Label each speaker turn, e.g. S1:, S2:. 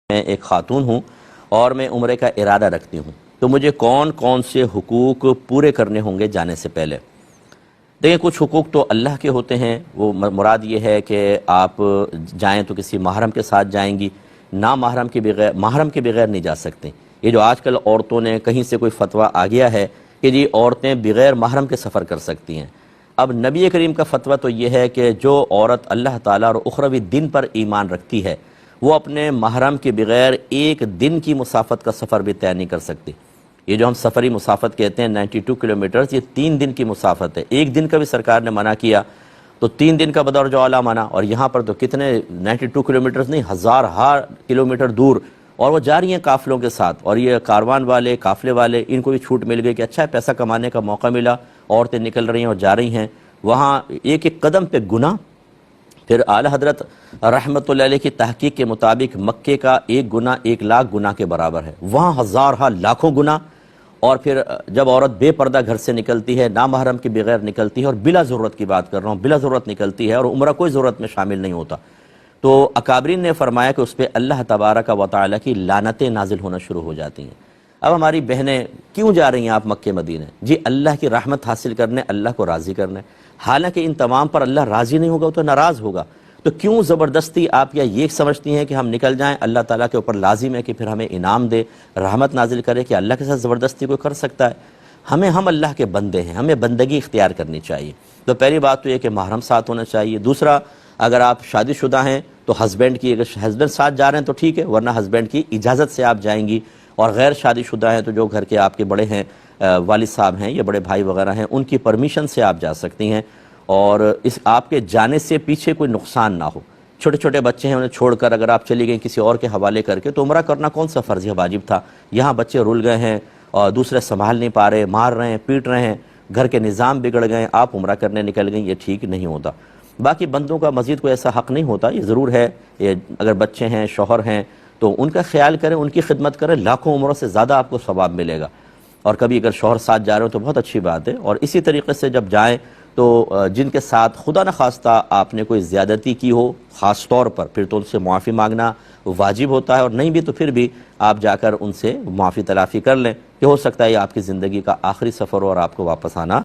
S1: میں ایک خاتون ہوں اور میں عمرے کا ارادہ رکھتی ہوں، تو مجھے کون کون سے حقوق پورے کرنے ہوں گے جانے سے پہلے؟ دیکھیں، کچھ حقوق تو اللہ کے ہوتے ہیں، وہ مراد یہ ہے کہ آپ جائیں تو کسی محرم کے ساتھ جائیں گی، محرم کے بغیر نہیں جا سکتے۔ یہ جو آج کل عورتوں نے کہیں سے کوئی فتویٰ آ گیا ہے کہ جی عورتیں بغیر محرم کے سفر کر سکتی ہیں، اب نبی کریم کا فتویٰ تو یہ ہے کہ جو عورت اللہ تعالیٰ اور اخروی دن پر ایمان رکھتی ہے وہ اپنے محرم کے بغیر ایک دن کی مسافت کا سفر بھی طے نہیں کر سکتی۔ یہ جو ہم سفری مسافت کہتے ہیں 92 کلومیٹرز، یہ 3 دن کی مسافت ہے۔ ایک دن کا بھی سرکار نے منع کیا تو 3 دن کا بدور جو اعلیٰ منع، اور یہاں پر تو کتنے 92 کلومیٹرز نہیں، ہزارہا کلومیٹر دور، اور وہ جا رہی ہیں قافلوں کے ساتھ، اور یہ کاروان والے قافلے والے ان کو بھی چھوٹ مل گئی کہ اچھا ہے پیسہ کمانے کا موقع ملا، عورتیں نکل رہی ہیں اور جا رہی ہیں وہاں ایک ایک قدم پہ گناہ۔ پھر اعلیٰ حضرت رحمت اللہ علیہ کی تحقیق کے مطابق مکے کا ایک گناہ 1 لاکھ گناہ کے برابر ہے، وہاں ہزارہا لاکھوں گناہ۔ اور پھر جب عورت بے پردہ گھر سے نکلتی ہے، نامحرم کے بغیر نکلتی ہے، اور بلا ضرورت کی بات کر رہا ہوں، بلا ضرورت نکلتی ہے اور عمرہ کوئی ضرورت میں شامل نہیں ہوتا، تو اکابرین نے فرمایا کہ اس پہ اللہ تبارک و تعالیٰ کی لعنتیں نازل ہونا شروع ہو جاتی ہیں۔ اب ہماری بہنیں کیوں جا رہی ہیں آپ مکہ مدینے؟ جی اللہ کی رحمت حاصل کرنے، اللہ کو راضی کرنے، حالانکہ ان تمام پر اللہ راضی نہیں ہوگا تو ناراض ہوگا، تو کیوں زبردستی آپ یا یہ سمجھتی ہیں کہ ہم نکل جائیں، اللہ تعالیٰ کے اوپر لازم ہے کہ پھر ہمیں انعام دے، رحمت نازل کرے؟ کہ اللہ کے ساتھ زبردستی کوئی کر سکتا ہے؟ ہم اللہ کے بندے ہیں، ہمیں بندگی اختیار کرنی چاہیے۔ تو پہلی بات تو یہ کہ محرم ساتھ ہونا چاہیے۔ دوسرا، اگر آپ شادی شدہ ہیں تو ہسبینڈ کی، اگر ہسبینڈ ساتھ جا رہے ہیں تو ٹھیک ہے، ورنہ ہسبینڈ کی اجازت سے آپ جائیں گی، اور غیر شادی شدہ ہیں تو جو گھر کے آپ کے بڑے ہیں، والد صاحب ہیں یا بڑے بھائی وغیرہ ہیں، ان کی پرمیشن سے آپ جا سکتی ہیں، اور اس آپ کے جانے سے پیچھے کوئی نقصان نہ ہو۔ چھوٹے چھوٹے بچے ہیں، انہیں چھوڑ کر اگر آپ چلی گئیں کسی اور کے حوالے کر کے، تو عمرہ کرنا کون سا فرض ہے واجب تھا؟ یہاں بچے رول گئے ہیں اور دوسرے سنبھال نہیں پا رہے، مار رہے ہیں، پیٹ رہے ہیں، گھر کے نظام بگڑ گئے، آپ عمرہ کرنے نکل گئیں، یہ ٹھیک نہیں ہوتا۔ باقی بندوں کا مزید کوئی ایسا حق نہیں ہوتا، یہ ضرور ہے اگر بچے ہیں، شوہر ہیں، تو ان کا خیال کریں، ان کی خدمت کریں، لاکھوں عمروں سے زیادہ آپ کو ثواب ملے گا۔ اور کبھی اگر شوہر ساتھ جا رہے ہو تو بہت اچھی بات ہے۔ اور اسی طریقے سے جب جائیں تو جن کے ساتھ خدا نخواستہ آپ نے کوئی زیادتی کی ہو خاص طور پر، پھر تو ان سے معافی مانگنا واجب ہوتا ہے، اور نہیں بھی تو پھر بھی آپ جا کر ان سے معافی تلافی کر لیں، کہ ہو سکتا ہے یہ آپ کی زندگی کا آخری سفر ہو اور آپ کو واپس آنا